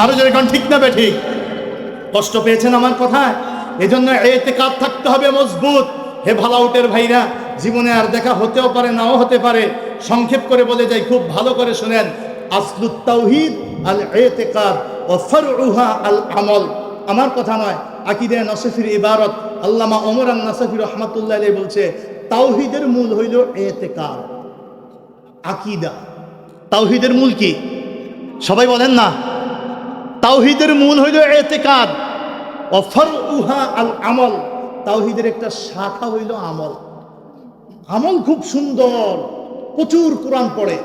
আরো যদি কোন ঠিক না বেঠিক? কষ্ট পেয়েছেন আমার কথায়? এজন্য এতেকাদ থাকতে হবে মজবুত। হে ভালাউটের ভাইরা, জীবনে আর দেখা হতেও পারে, নাও হতে পারে। সংক্ষেপ করে বলে যাই, খুব ভালো করে শুনেন। আসলুত তাওহীদ আল ইতিকাদ ওয়া ফারউহা আল আমল। আমার কথা নয়, আকীদা নসফির ইবারত আল্লামা ওমর আন-নাসফি রাহমাতুল্লাহ আলাইহি বলছে, তাওহীদের মূল হইল ইতিকাদ, আকীদা। তাওহীদের মূল কি? সবাই বলেন না। তাওহীদের মূল হইল ইতিকাদ ওয়া ফারউহা আল আমল। তাওহীদের একটা শাখা হইল আমল। আমল খুব সুন্দর, প্রচুর কোরআন পড়ে।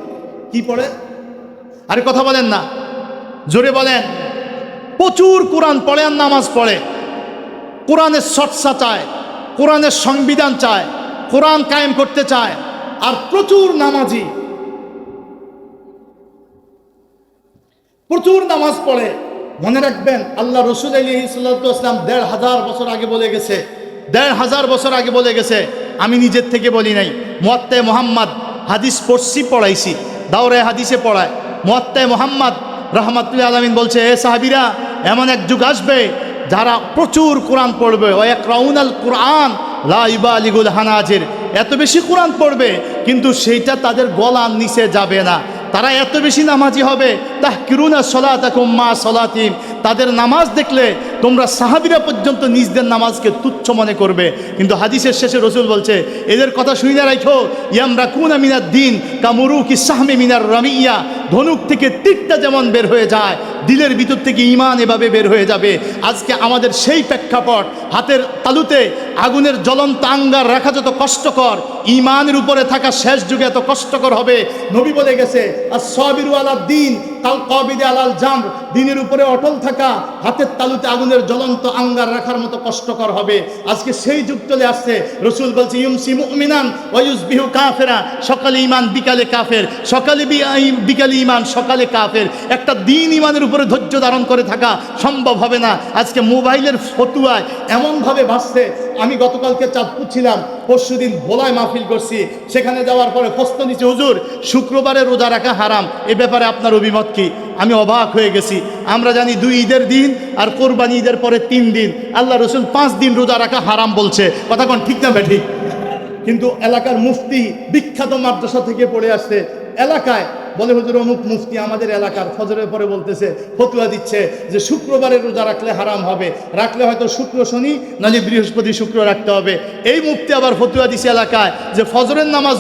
কি পড়ে? আরে কথা বলেন না, জোরে বলেন। প্রচুর কোরআন পড়ে আর নামাজ পড়ে। কোরআনের চর্চা চায়, কোরআনের সংবিধান চায়, কোরআন কায়েম করতে চায়। আর প্রচুর নামাজি, প্রচুর নামাজ পড়ে। মনে রাখবেন, আল্লাহ রসুল আলাইহিস সালাতু ওয়াস সালাম ১৫০০ বছর আগে বলে গেছে, ১৫০০ বছর আগে বলে গেছে। আমি নিজের থেকে বলি নাই। মুয়াত্তা মুহাম্মদ হাদিস পড়ছি, পড়াইছি, দাওরে হাদিসে পড়ায়। মুয়াত্তা মুহাম্মদ রাহমাতুল্লাহ আলামিন বলছে, এ সাহাবীরা, এমন এক যুগ আসবে যারা প্রচুর কোরআন পড়বে। ওয়া ইয়াকরাউনাল কুরআন লা ইবালিগুল হানাজির, এত বেশি কোরআন পড়বে কিন্তু সেইটা তাদের গলার নিচে যাবে না। তারা এত বেশি নামাজি হবে, তাহকিরুনা সলাতাকুম মা সলাতিহিম, তাদের নামাজ দেখলে তোমরা সাহাবীরা পর্যন্ত নিজদের নামাজকে তুচ্ছ মনে করবে। কিন্তু হাদিসের শেষে রসুল বলছে, এদের কথা শুনে রাখো, ইয়ামরাকুনা মিনাদ দ্বীন কামুরুকি সাহমি মিনার রামিয়া, ধনুক থেকে তীরটা যেমন বের হয়ে যায়, দিলের ভিতর থেকে ঈমান এভাবে বের হয়ে যাবে। আজকে আমাদের সেই প্রেক্ষাপট, হাতের তালুতে আগুনের জ্বলন্ত আঙ্গার রাখা যত কষ্টকর, ঈমানের উপরে থাকা শেষ যুগে এত কষ্টকর হবে। নবী বলে গেছে, আস-সাবিরু আলাদ দ্বীন কাল কাবিদি আলাল জামর, দ্বীনের উপরে অটল থাকা হাতের তালুতে আগুনের জ্বলন্ত আঙ্গার রাখার মতো কষ্টকর হবে। আজকে সেই যুগ চলে আসছে। রসুল বলছে, ইউমসি মুমিনান ওয়া ইউসবিহু কাফিরা, সকালে ঈমান বিকালে কাফের, সকালে বিকালে ঈমান সকালে কাফের। একটা দিন ঈমানের উপরে ধৈর্য ধারণ করে থাকা সম্ভব হবে না। আজকে মোবাইলের ফতুয়ায় এমনভাবে ভাসছে। আমি গতকালকে চাঁদপুর ছিলাম, পরশুদিন ভোলায় মাহফিল করছি। সেখানে যাওয়ার পরে প্রশ্ন নিচে, হুজুর শুক্রবারে রোজা রাখা হারাম, এ ব্যাপারে আপনার অভিমত কি? আমি অবাক হয়ে গেছি। আমরা জানি 2 ঈদের দিন আর কোরবানি ঈদের পরে 3 দিন, আল্লাহ রসুল 5 দিন রোজা রাখা হারাম বলছে। কথা কোন ঠিক না বেঠিক? কিন্তু এলাকার মুফতি বিখ্যাত মাদ্রাসা থেকে পড়ে আসছে, এলাকায় বলে হুজুর অমুক মুফতি আমাদের এলাকার ফজরের পরে বলতেছে, ফতুয়া দিচ্ছে যে শুক্রবারে রোজা রাখলে হারাম হবে, রাখলে হয়তো শুক্র শনি নাহলে বৃহস্পতি শুক্র রাখতে হবে। এই মুফতি আবার ফতুয়া দিচ্ছে এলাকায় যে ফজরের নামাজ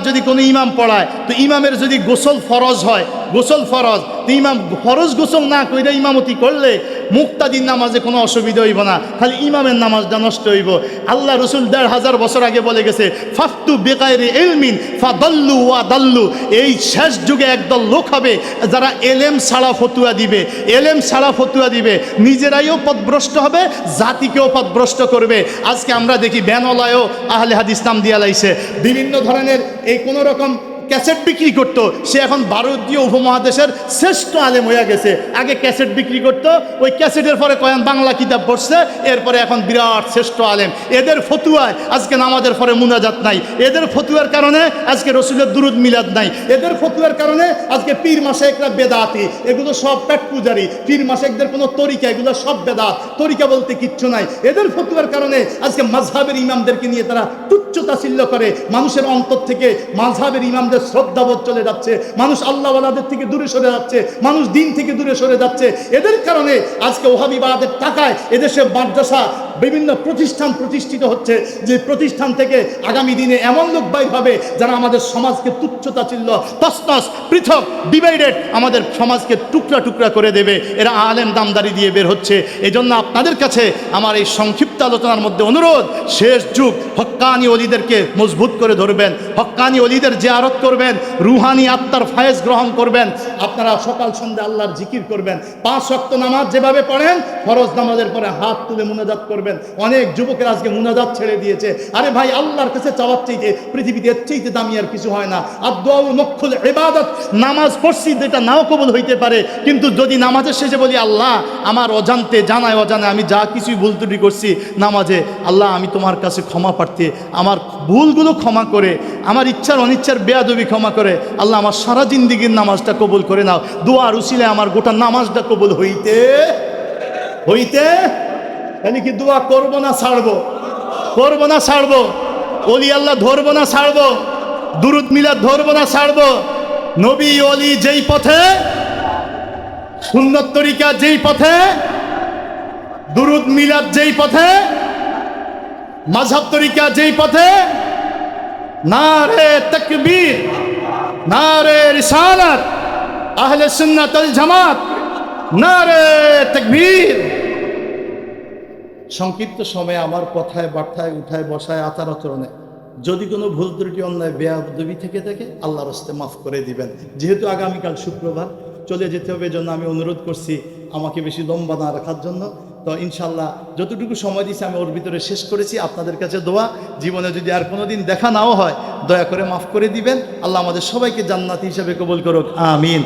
যদি কোনো ইমাম পড়ায়, তো ইমামের যদি গোসল ফরজ হয়, গোসল ফরজ, তো ইমাম ফরজ গোসল না কইরা ইমামতি করলে মুক্তাদির নামাজে কোনো অসুবিধা হইব না, খালি ইমামের নামাজটা নষ্ট হইব। আল্লাহ রসুল ১৫০০ বছর আগে বলে গেছে, ফাফতু বেগায়রি ইলমিন ফাদাল্লু ওয়া দাল্লু। এই শেষ যুগে একদল লোক হবে যারা এলেম ছাড়া ফতুয়া দিবে, এলেম ছাড়া ফতুয়া দিবে, নিজেরাইও পথভ্রষ্ট হবে, জাতিকেও পথভ্রষ্ট করবে। আজকে আমরা দেখি ব্যানওয়ালায়ও আহলে হাদিস নাম দিয়া লাইছে, বিভিন্ন ধরনের এই কোনো রকম ক্যাসেট বিক্রি করতো, সে এখন ভারতীয় উপমহাদেশের শ্রেষ্ঠ আলেম হয়ে গেছে। আগে ক্যাসেট বিক্রি করতো, ওই ক্যাসেটের পরে কয়েন বাংলা কিতাব পড়ছে, এরপরে এখন বিরাট শ্রেষ্ঠ আলেম। এদের ফতুয়ায় আজকে নামাজের পরে মুনাজাত নাই, এদের ফতুয়ার কারণে আজকে রসুলের দুরুদ মিলাদ নাই, এদের ফতুয়ার কারণে আজকে পীর মাশায়েখরা বেদাতি, এগুলো সব পেট পূজারি। পীর মাশায়েখদের কোনো তরিকা, এগুলো সব বেদাত, তরিকা বলতে কিচ্ছু নাই। এদের ফতুয়ার কারণে আজকে মাযহাবের ইমামদেরকে নিয়ে তারা তুচ্ছ তাচ্ছিল্য করে, মানুষের অন্তর থেকে মাযহাবের ইমামদের শ্রদ্ধাবোধ চলে যাচ্ছে, মানুষ আল্লাহওয়ালাদের থেকে দূরে সরে যাচ্ছে, মানুষ দিন থেকে দূরে সরে যাচ্ছে। এদের কারণে আজকে ওহাবিবাদের টাকায় এদেশে মাদ্রাসা বিভিন্ন প্রতিষ্ঠান প্রতিষ্ঠিত হচ্ছে, যে প্রতিষ্ঠান থেকে আগামী দিনে এমন লোক বাইর হবে যারা আমাদের সমাজকে তুচ্ছতাচ্ছিল্য, তছনছ, পৃথক, ডিভাইডেড, আমাদের সমাজকে টুকরা টুকরা করে দেবে। এরা আলেম দামদারি দিয়ে বের হচ্ছে। এজন্য আপনাদের কাছে আমার এই সংক্ষিপ্ত আলোচনার মধ্যে অনুরোধ, শেষ যুগ, হক্কানি ওলিদেরকে মজবুত করে ধরবেন, হক্কানি ওলিদের জিয়ারত করবেন, রুহানি আত্মার ফায়েজ গ্রহণ করবেন। আপনারা সকাল সন্ধ্যা আল্লাহর জিকির করবেন, 5 ওয়াক্ত নামাজ যেভাবে পড়েন, ফরজ নামাজের পরে হাত তুলে মুনাজাত করবেন। অনেক যুবকের আজকে মুনাজাত ছেড়ে দিয়েছে। আরে ভাই, আল্লাহর কাছে চাওয়ার চাইতে পৃথিবীতে এর চাইতে দামি আর কিছু হয় না। আদ-দুআউ মুখুল ইবাদত। নামাজ পড়ছি, যেটা নাও কবুল হইতে পারে, কিন্তু যদি নামাজের শেষে বলি, আল্লাহ আমার অজান্তে জানায় অজানে আমি যা কিছুই ভুল ত্রুটি করছি নামাজে, আল্লাহ আমি তোমার কাছে ক্ষমা প্রার্থী, আমার ভুলগুলো ক্ষমা করে, আমার ইচ্ছার অনিচ্ছার বেয়াদবি ক্ষমা করে, আল্লাহ আমার সারা জিন্দিগির নামাজটা কবুল করে নাও। দোয়ার উসিলে আমার গোটা নামাজটা কবুল হইতে তাহলে কি দোয়া করবো না ছাড়বো? করবো না ছাড়বো? ওলি আল্লাহ ধরবো না ছাড়বো? দুরুদ মিলাদ ধরবো না ছাড়বো? নবী ওলি যেই পথে, সুন্নত তরিকা যেই পথে, দুরুদ মিলাদ যেই পথে, মাযহাব তরিকা যেই পথে, নারে তাকবীর, নারে রিসালাত, আহলে সুন্নাত ওয়াল জামাত, নারে তাকবীর। সংক্ষিপ্ত সময়ে আমার কথায় বার্তায় উঠায় বসায় আচার আচরণে যদি কোনো ভুল ত্রুটি অন্যায় বেয়াদবি থেকে থাকে, আল্লাহর হস্তে মাফ করে দিবেন। যেহেতু আগামীকাল শুক্রবার চলে যেতে হবে, জন্য আমি অনুরোধ করছি আমাকে বেশি লম্বা না রাখার জন্য। তো ইনশাল্লাহ যতটুকু সময় দিয়েছি আমি ওর ভিতরে শেষ করেছি। আপনাদের কাছে দোয়া, জীবনে যদি আর কোনো দিন দেখা নাও হয়, দয়া করে মাফ করে দিবেন। আল্লাহ আমাদের সবাইকে জান্নাতি হিসেবে কবুল করুক, আমিন।